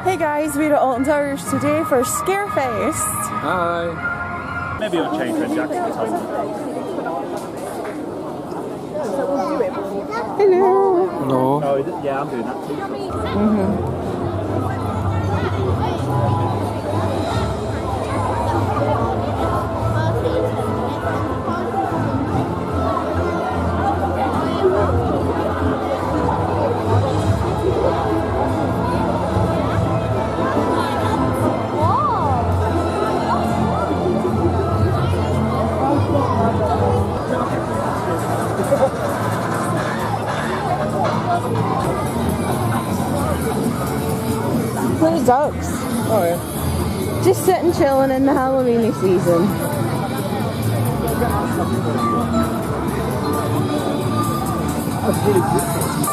Hey guys, we're at Alton Towers today for Scarefest. Hi. Maybe I'll change my jacket to Tom. Hello. No. Oh, yeah, I'm doing that too. Play ducks. Oh yeah. Just sitting chilling in the Halloweeny season. That's really beautiful.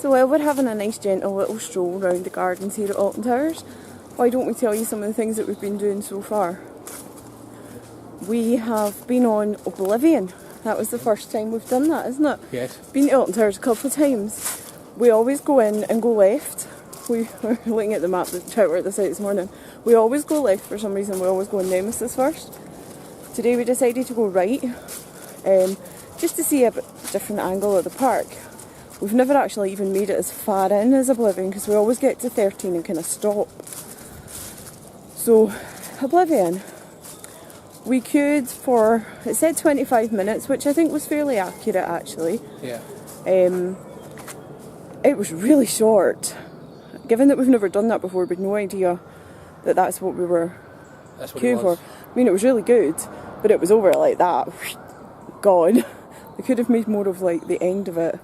So while we're having a nice gentle little stroll around the gardens here at Alton Towers, why don't we tell you some of the things that we've been doing so far? We have been on Oblivion. That was the first time we've done that, isn't it? Yes. Been to Alton Towers a couple of times. We always go in and go left. We were looking at the map, the tower at the site this morning. We always go left for some reason. We always go in Nemesis first. Today we decided to go right, just to see a bit different angle of the park. We've never actually even made it as far in as Oblivion because we always get to 13 and kind of stop. So, Oblivion, we queued for, it said 25 minutes, which I think was fairly accurate actually. Yeah. It was really short. Given that we've never done that before, we'd no idea that that's what we were queuing for. I mean, it was really good, but it was over like that. God, they could have made more of like the end of it.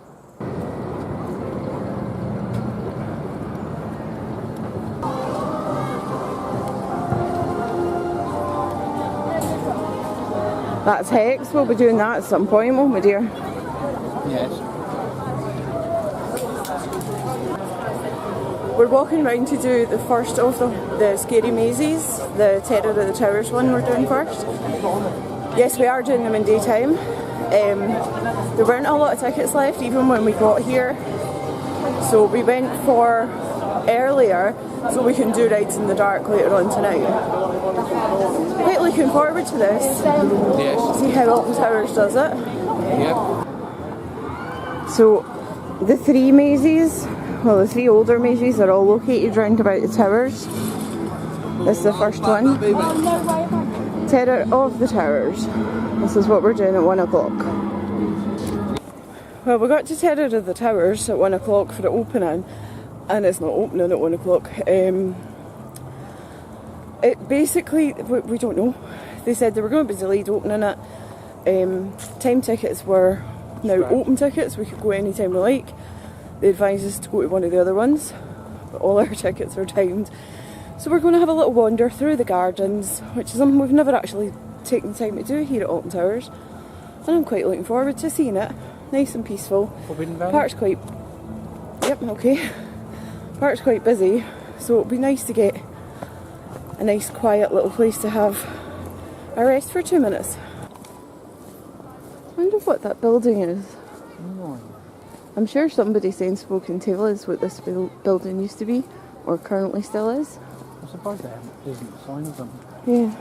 That's Hex, we'll be doing that at some point, won't we dear? Yes. We're walking around to do the first of the scary mazes, the Terror of the Towers one we're doing first. Yes, we are doing them in daytime. There weren't a lot of tickets left even when we got here, so we went for earlier so we can do rides in the dark later on tonight. Quite looking forward to this. Yes. See how Alton Towers does it. Yep. So the three mazes, well the three older mazes are all located round about the towers. This is the first one. Terror of the Towers. This is what we're doing at 1 o'clock. Well, we got to Terror of the Towers at 1 o'clock for the opening, and it's not opening at 1 o'clock. It basically, we don't know. They said they were going to be delayed opening it. Time tickets were now open tickets. We could go anytime we like. They advised us to go to one of the other ones, but all our tickets are timed. So we're going to have a little wander through the gardens, which is something we've never actually taken the time to do here at Alton Towers. And I'm quite looking forward to seeing it. Nice and peaceful. Forbidden Valley? Park's quite... Yep, okay. Park's quite busy, so it'll be nice to get a nice quiet little place to have a rest for 2 minutes. I wonder what that building is. I'm sure somebody saying Spoken Tale is what this building used to be, or currently still is. I'm surprised there isn't a sign of them. Yeah.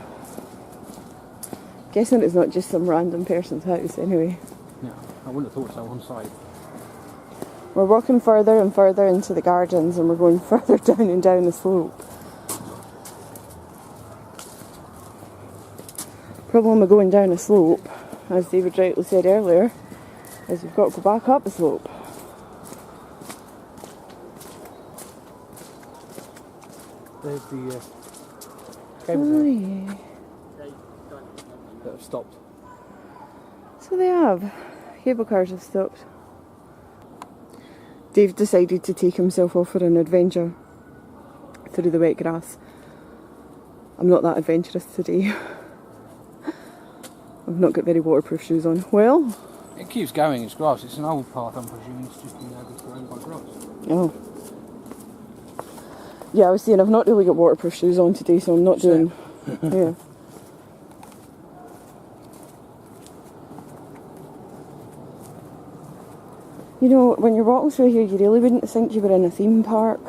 Guessing it's not just some random person's house anyway. No, I wouldn't have thought so on site. We're walking further and further into the gardens and we're going further down and down the slope. Problem with going down a slope, as David rightly said earlier, is you've got to go back up the slope. There's the cables Oh yeah. that have stopped. So they have. Cable cars have stopped. Dave decided to take himself off for an adventure through the wet grass. I'm not that adventurous today. I've not got very waterproof shoes on. Well, it keeps going, it's grass. It's an old path, I'm presuming. It's just been overthrown by grass. Oh. Yeah, I was saying I've not really got waterproof shoes on today, so I'm not doing... Yeah. You know, when you're walking through here, you really wouldn't think you were in a theme park.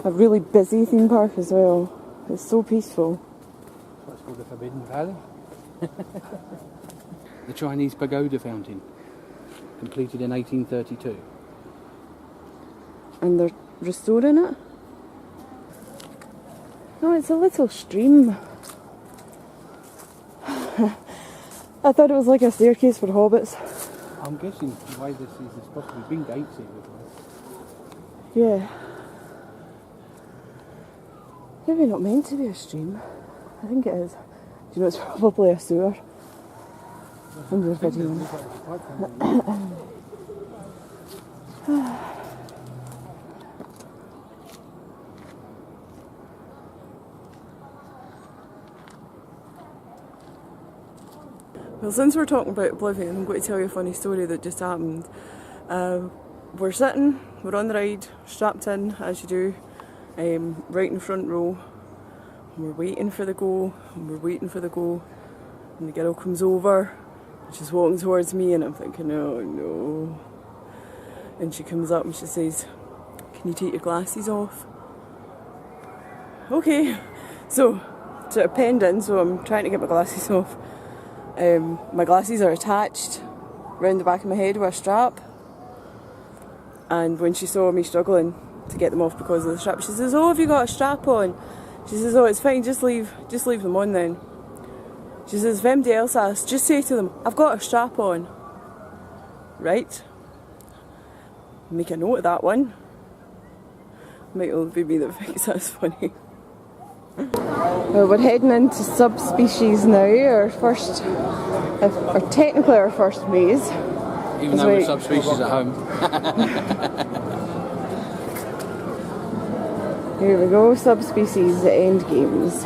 A really busy theme park as well. It's so peaceful. That's called the Forbidden Valley. The Chinese pagoda fountain, completed in 1832. And they're restoring it? No, it's a little stream. I thought it was like a staircase for hobbits. I'm guessing the way this is, there's possibly been gates here before. Yeah. Maybe not meant to be a stream. I think it is. Do you know it's probably a sewer? I'm just videoing. Well, since we're talking about Oblivion, I'm going to tell you a funny story that just happened. We're sitting, we're on the ride, strapped in, as you do, right in the front row. And we're waiting for the go, and we're waiting for the go. And the girl comes over, and she's walking towards me, and I'm thinking, oh no. And she comes up and she says, can you take your glasses off? Okay. So, sort of penned in, so I'm trying to get my glasses off. My glasses are attached round the back of my head with a strap, and when she saw me struggling to get them off because of the strap, she says, oh, have you got a strap on? She says, oh, it's fine, just leave them on then. She says, if anybody else asks, just say to them, I've got a strap on. Right? Make a note of that one. Might only be me that thinks that's funny. Well, we're heading into subspecies now, or technically our first maze. Even though we're subspecies at home. Here we go, subspecies end games.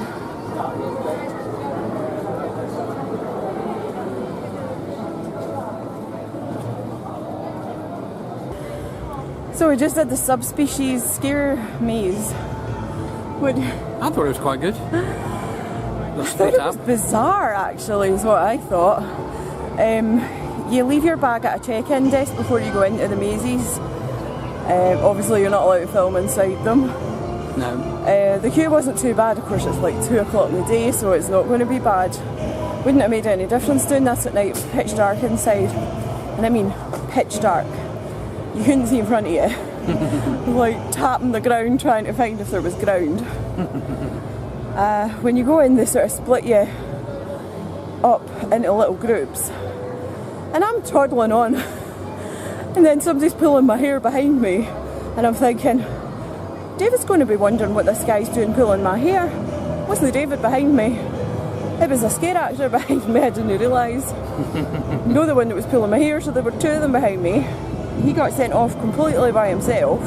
So we just did the subspecies scare maze. I thought it was quite good. I thought it was bizarre, actually, is what I thought. You leave your bag at a check-in desk before you go into the mazes. Obviously you're not allowed to film inside them. No. The queue wasn't too bad, of course it's like 2 o'clock in the day, so it's not going to be bad. Wouldn't have made any difference doing this at night. It was pitch dark inside. And I mean pitch dark. You couldn't see in front of you. Like tapping the ground trying to find if there was ground. When you go in, they sort of split you up into little groups. And I'm toddling on. And then somebody's pulling my hair behind me. And I'm thinking, David's going to be wondering what this guy's doing pulling my hair. Wasn't David behind me? It was a scare actor behind me, I didn't realise. No, the one that was pulling my hair, so there were 2 of them behind me. He got sent off completely by himself.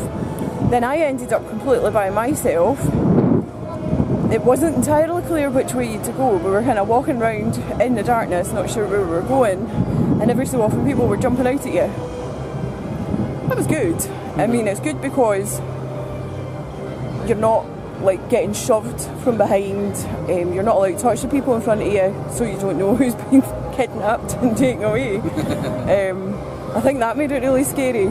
Then I ended up completely by myself. It wasn't entirely clear which way to go. We were kind of walking around in the darkness, not sure where we were going, and every so often people were jumping out at you. That was good. I mean, it's good because you're not like getting shoved from behind. You're not allowed to touch the people in front of you, so you don't know who's been kidnapped and taken away. I think that made it really scary.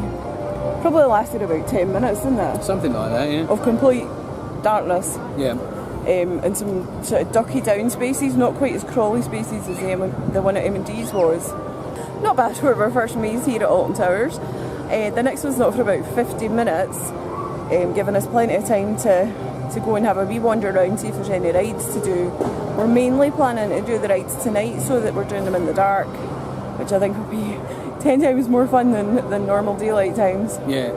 Probably lasted about 10 minutes, didn't it? Something like that, yeah. Of complete darkness. Yeah. And some sort of ducky down spaces, not quite as crawly spaces as the one at M&D's was. Not bad for our first maze here at Alton Towers. The next one's not for about 50 minutes, giving us plenty of time to go and have a wee wander around, see if there's any rides to do. We're mainly planning to do the rides tonight so that we're doing them in the dark, which I think will be 10 times more fun than normal daylight times. Yeah.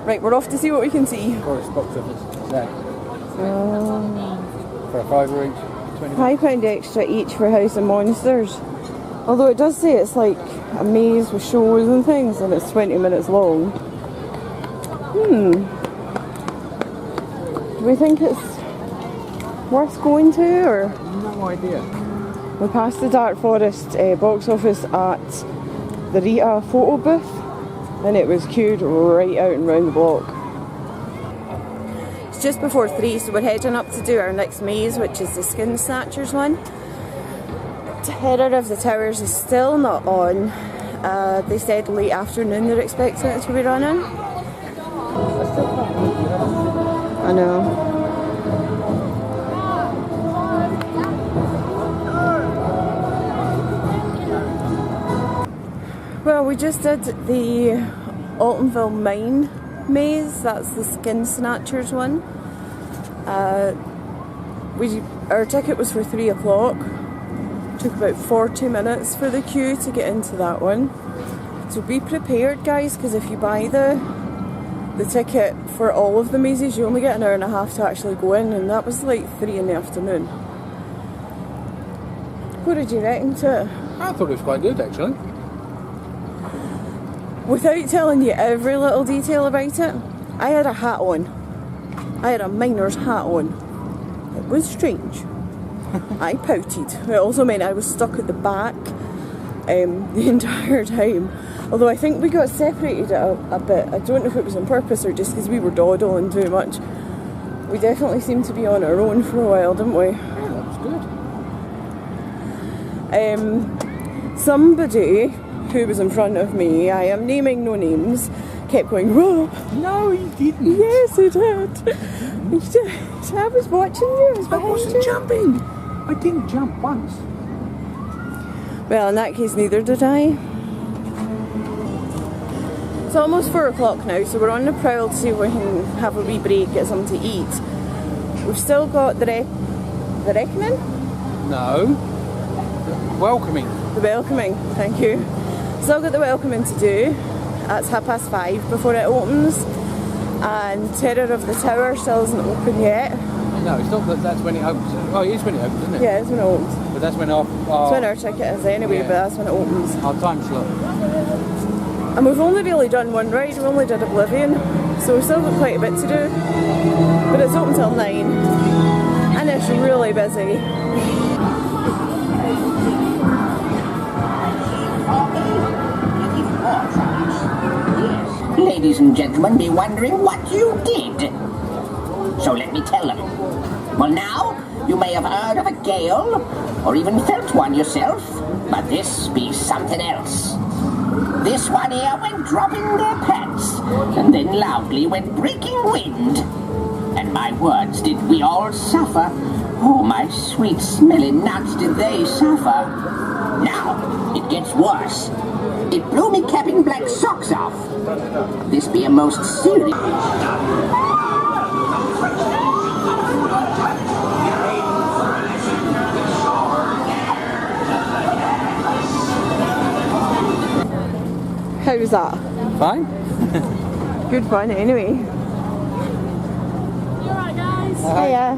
Right, we're off to see what we can see. Of course, box office today. For a £5 each. £20. £5 extra each for House of Monsters. Although it does say it's like a maze with shows and things, and it's 20 minutes long. Do we think it's worth going to, or? No idea. We passed the Dark Forest box office at the Rita photo booth, and it was queued right out and round the block. It's just before 3, so we're heading up to do our next maze, which is the Skin Snatchers one. Terror of the Towers is still not on. They said late afternoon they're expecting it to be running. I know. Well, we just did the Altonville Mine maze. That's the Skin Snatchers one. Our ticket was for 3 o'clock. Took about 40 minutes for the queue to get into that one. So be prepared, guys, because if you buy the ticket for all of the mazes, you only get an hour and a half to actually go in, and that was like 3 in the afternoon. What did you reckon to it? I thought it was quite good, actually. Without telling you every little detail about it, I had a hat on. I had a miner's hat on. It was strange. I pouted. It also meant I was stuck at the back the entire time. Although I think we got separated a bit. I don't know if it was on purpose or just because we were dawdling too much. We definitely seemed to be on our own for a while, didn't we? Yeah, that was good. Somebody who was in front of me, I am naming no names, kept going, "Rob." No, he didn't. Yes, he did. He did. I was watching you. I was behind you. I wasn't jumping. I didn't jump once. Well, in that case, neither did I. It's almost 4 o'clock now, so we're on the prowl to see if we can have a wee break, get something to eat. We've still got the reckoning? No. Welcoming. The welcoming, thank you. Still got the welcoming to do. That's 5:30 before it opens. And Terror of the Tower still isn't open yet. No, it's not that. That's when it opens. Oh, it is when it opens, isn't it? Yeah, it's when it opens. But that's when our That's when our ticket is anyway, yeah. but that's when it opens. Our time slot. And we've only really done one ride, we only did Oblivion, so we've still got quite a bit to do. But it's open till 9, and it's really busy. Ladies and gentlemen be wondering what you did. So let me tell them. Well, now, you may have heard of a gale, or even felt one yourself, but this be something else. This one here went dropping their pants, and then loudly went breaking wind. And my words, did we all suffer? Oh, my sweet smelling nuts, did they suffer? Now, it gets worse. It blew me capping black socks off. This be a most serious... How was that? Fine. Good fun anyway. You alright, guys? Hiya.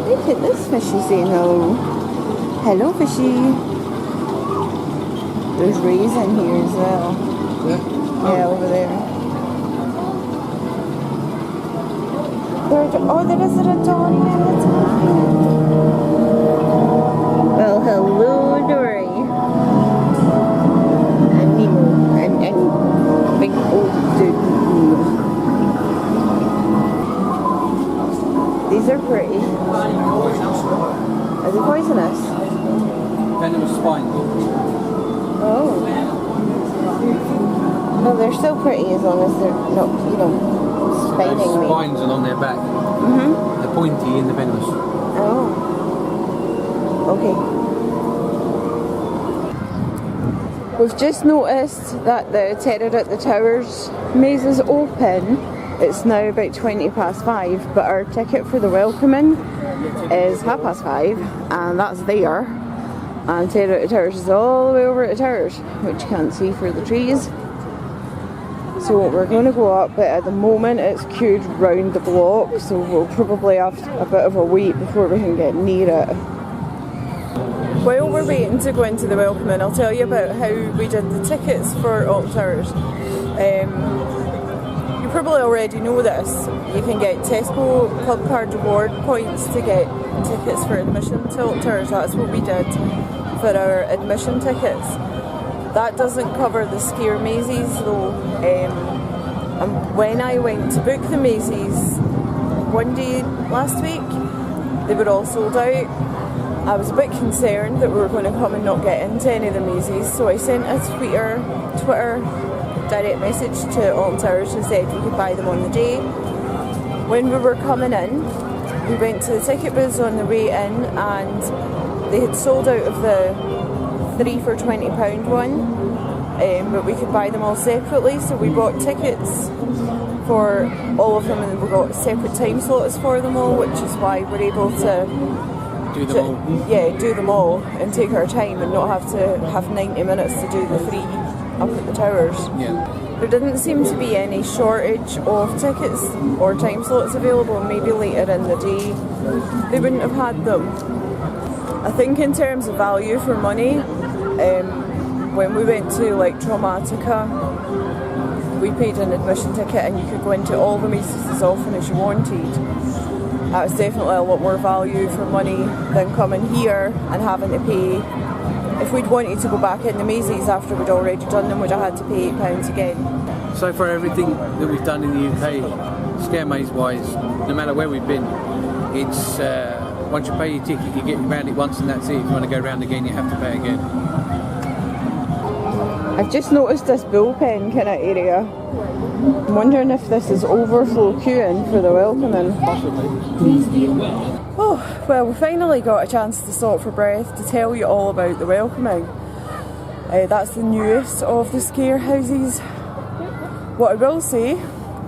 Look at this fishy saying hello. Hello, fishy. There's rays in here as well. Yeah. Yeah, over there. There is a Dory in the top. Well, hello, Dory. And Nemo. And big old dude Nemo. These are pretty. Are they poisonous? Venomous spines. Oh. No, they're still pretty as long as they're not, spining Those me. spines along their back. Mm-hmm. The pointy and the venomous. Oh. Okay. We've just noticed that the Terror at the Towers maze is open. It's now about 5:20, but our ticket for the welcoming is 5:30, and that's there. And Terror at the Towers is all the way over at the Towers, which you can't see for the trees. So we're going to go up, but at the moment it's queued round the block, so we'll probably have a bit of a wait before we can get near it. While we're waiting to go into the welcoming, I'll tell you about how we did the tickets for Alton Towers. You probably already know this. You can get Tesco Club Card reward points to get tickets for admission to Alton Towers. That's what we did for our admission tickets. That doesn't cover the Scare Mazes though. And when I went to book the Mazes one day last week, they were all sold out. I was a bit concerned that we were going to come and not get into any of the mazes, so I sent a Twitter direct message to Alton Towers who said we could buy them on the day. When we were coming in, we went to the ticket booths on the way in and they had sold out of the 3 for £20 one, but we could buy them all separately, so we bought tickets for all of them and we got separate time slots for them all, which is why we're able to do them all. Yeah, do them all and take our time and not have to have 90 minutes to do the 3 up at the towers. Yeah. There didn't seem to be any shortage of tickets or time slots available. Maybe later in the day they wouldn't have had them. I think in terms of value for money, when we went to like Traumatica, we paid an admission ticket and you could go into all the mazes as often as you wanted. That was definitely a lot more value for money than coming here and having to pay. If we'd wanted to go back in the mazes after we'd already done them, we'd have had to pay £8 again. So for everything that we've done in the UK, Scare Maze wise, no matter where we've been, it's once you pay your ticket, you get around it once and that's it. If you want to go around again, you have to pay again. I've just noticed this bullpen kind of area. I'm wondering if this is overflow queuing for the welcoming. Possibly. Oh, well, we finally got a chance to stop for breath to tell you all about the welcoming. That's the newest of the scare houses. What I will say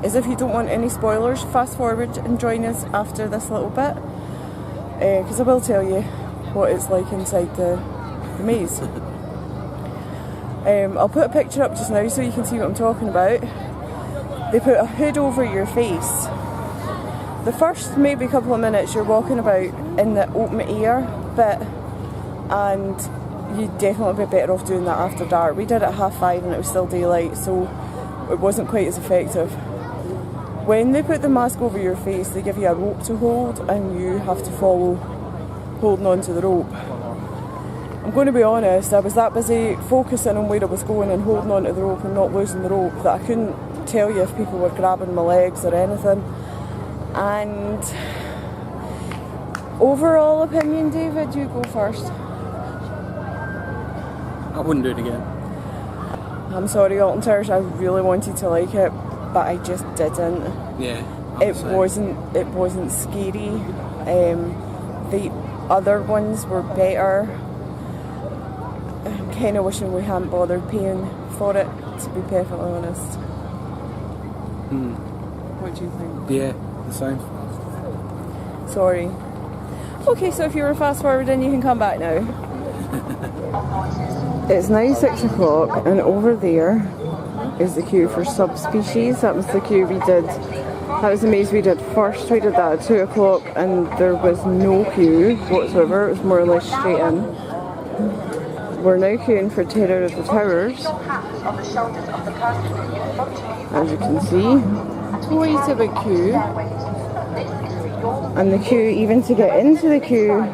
is if you don't want any spoilers, fast forward and join us after this little bit, because I will tell you what it's like inside the maze. I'll put a picture up just now so you can see what I'm talking about. They put a hood over your face. The first maybe couple of minutes you're walking about in the open air bit, and you'd definitely be better off doing that after dark. We did it at 5:30 and it was still daylight, so it wasn't quite as effective. When they put the mask over your face, they give you a rope to hold and you have to follow holding onto the rope. I'm going to be honest, I was that busy focusing on where I was going and holding onto the rope and not losing the rope that I couldn't tell you if people were grabbing my legs or anything. And overall opinion, David, you go first. I wouldn't do it again. I'm sorry, Alton Towers, I really wanted to like it, but I just didn't. Yeah. It wasn't scary. The other ones were better. I'm kind of wishing we hadn't bothered paying for it, to be perfectly honest. What do you think? Yeah, the same. Sorry. Okay, so if you were fast forwarding, you can come back now. It's now 6 o'clock, and over there is the queue for subspecies. That was the queue we did. That was the maze we did first. We did that at 2 o'clock, and there was no queue whatsoever. It was more or less straight in. We're now queuing for Terror of the Towers. As you can see, quite a big queue. And the queue, even to get into the queue,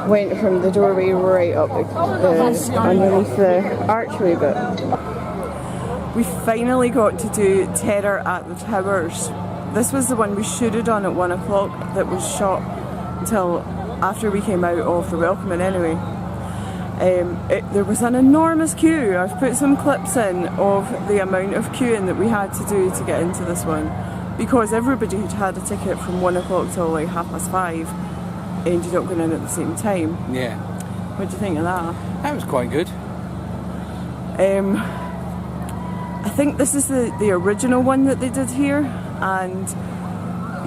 went from the doorway right up underneath the archway bit. We finally got to do Terror at the Towers. This was the one we should have done at 1 o'clock that was shot until after we came out of the welcoming anyway. There was an enormous queue. I've put some clips in of the amount of queuing that we had to do to get into this one, because everybody who'd had a ticket from 1 o'clock till like 5:30 ended up going in at the same time. Yeah. What do you think of that? That was quite good. I think this is the original one that they did here, and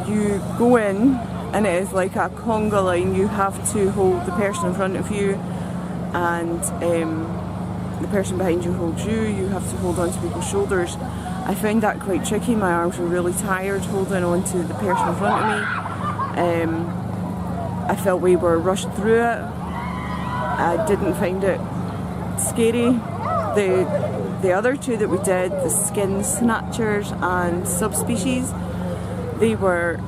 you go in and it is like a conga line. You have to hold the person in front of you, and the person behind you holds you. You have to hold on to people's shoulders. I found that quite tricky. My arms were really tired holding on to the person in front of me. I felt we were rushed through it. I didn't find it scary. The other two that we did, the Skin Snatchers and Subspecies, they were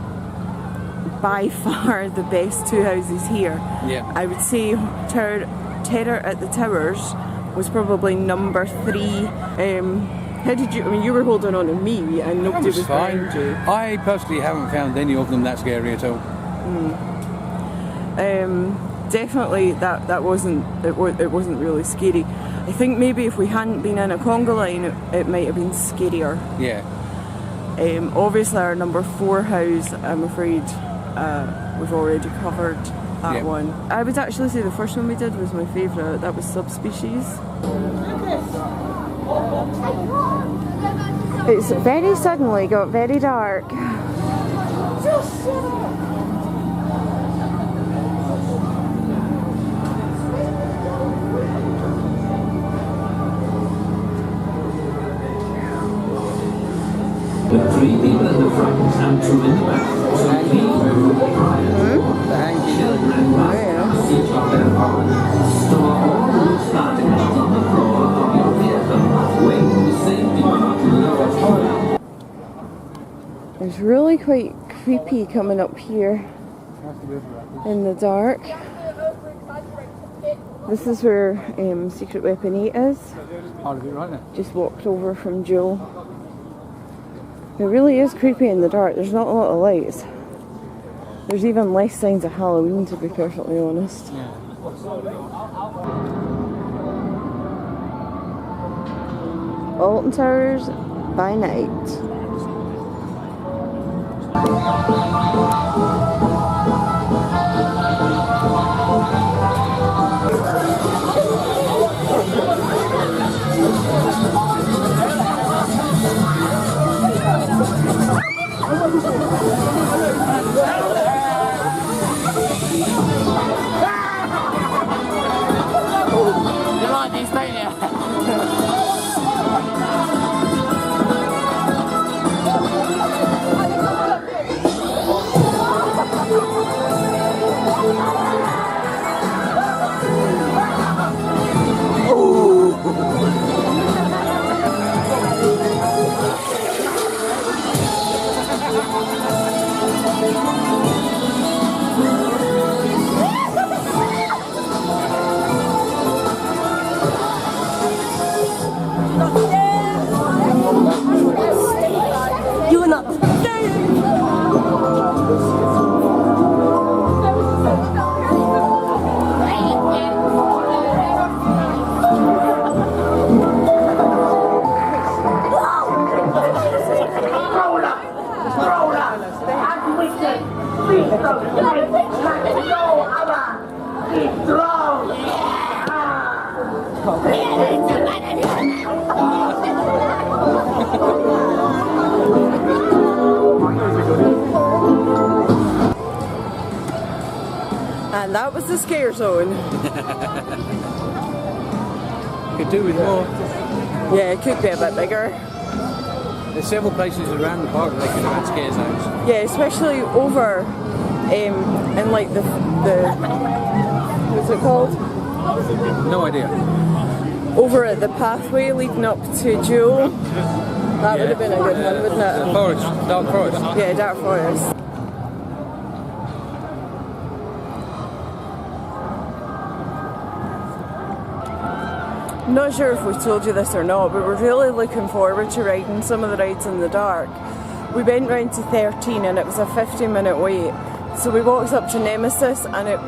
by far the best two houses here. Yeah. I would say Terror at the Towers was probably number 3. How did you? I mean, you were holding on to me, and nobody was behind you. I personally haven't found any of them that scary at all. Definitely, that wasn't it wasn't really scary. I think maybe if we hadn't been in a conga line, it might have been scarier. Yeah. Obviously, our number 4 house, I'm afraid, we've already covered that one. I would actually say the first one we did was my favourite. That was Subspecies. It's very suddenly got very dark. The 3 people in the front and 2 in the back. So please move each of their arms. Store all starting out on the floor of your vehicle. When the safety button lowers. It's really quite creepy coming up here in the dark. This is where Secret Weapon 8 is. Just walked over from Jewel. It really is creepy in the dark. There's not a lot of lights. There's even less signs of Halloween, to be perfectly honest. Yeah. Alton Towers by night. And that was the scare zone. Could do with more. Yeah, it could be a bit bigger. There's several places around the park that they could have had scare zones. Yeah, especially over in like the what's it called? No idea. Over at the pathway leading up to Jewel. That would have been a good one, wouldn't it? The forest, dark forest. Yeah, dark forest. I'm not sure if we've told you this or not, but we're really looking forward to riding some of the rides in the dark. We went round to 13 and it was a 15-minute wait. So we walked up to Nemesis and it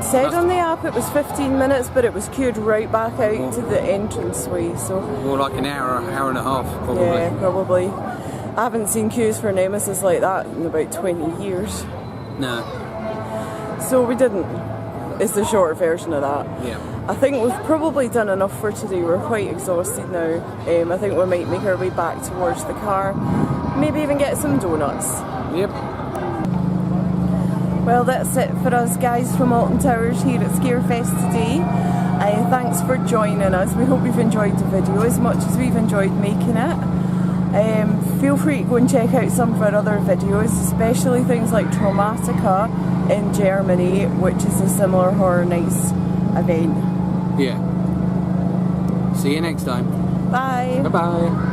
said on the app it was 15 minutes, but it was queued right back out to the entranceway. So more like an hour and a half, probably. Yeah, probably. I haven't seen queues for Nemesis like that in about 20 years. No. So we didn't. It's the short version of that. Yeah. I think we've probably done enough for today. We're quite exhausted now. I think we might make our way back towards the car. Maybe even get some donuts. Yep. Well, that's it for us guys from Alton Towers here at Scarefest today. Thanks for joining us. We hope you've enjoyed the video as much as we've enjoyed making it. Feel free to go and check out some of our other videos, especially things like Traumatica in Germany, which is a similar Horror Nights event. Yeah. See you next time. Bye. Bye-bye.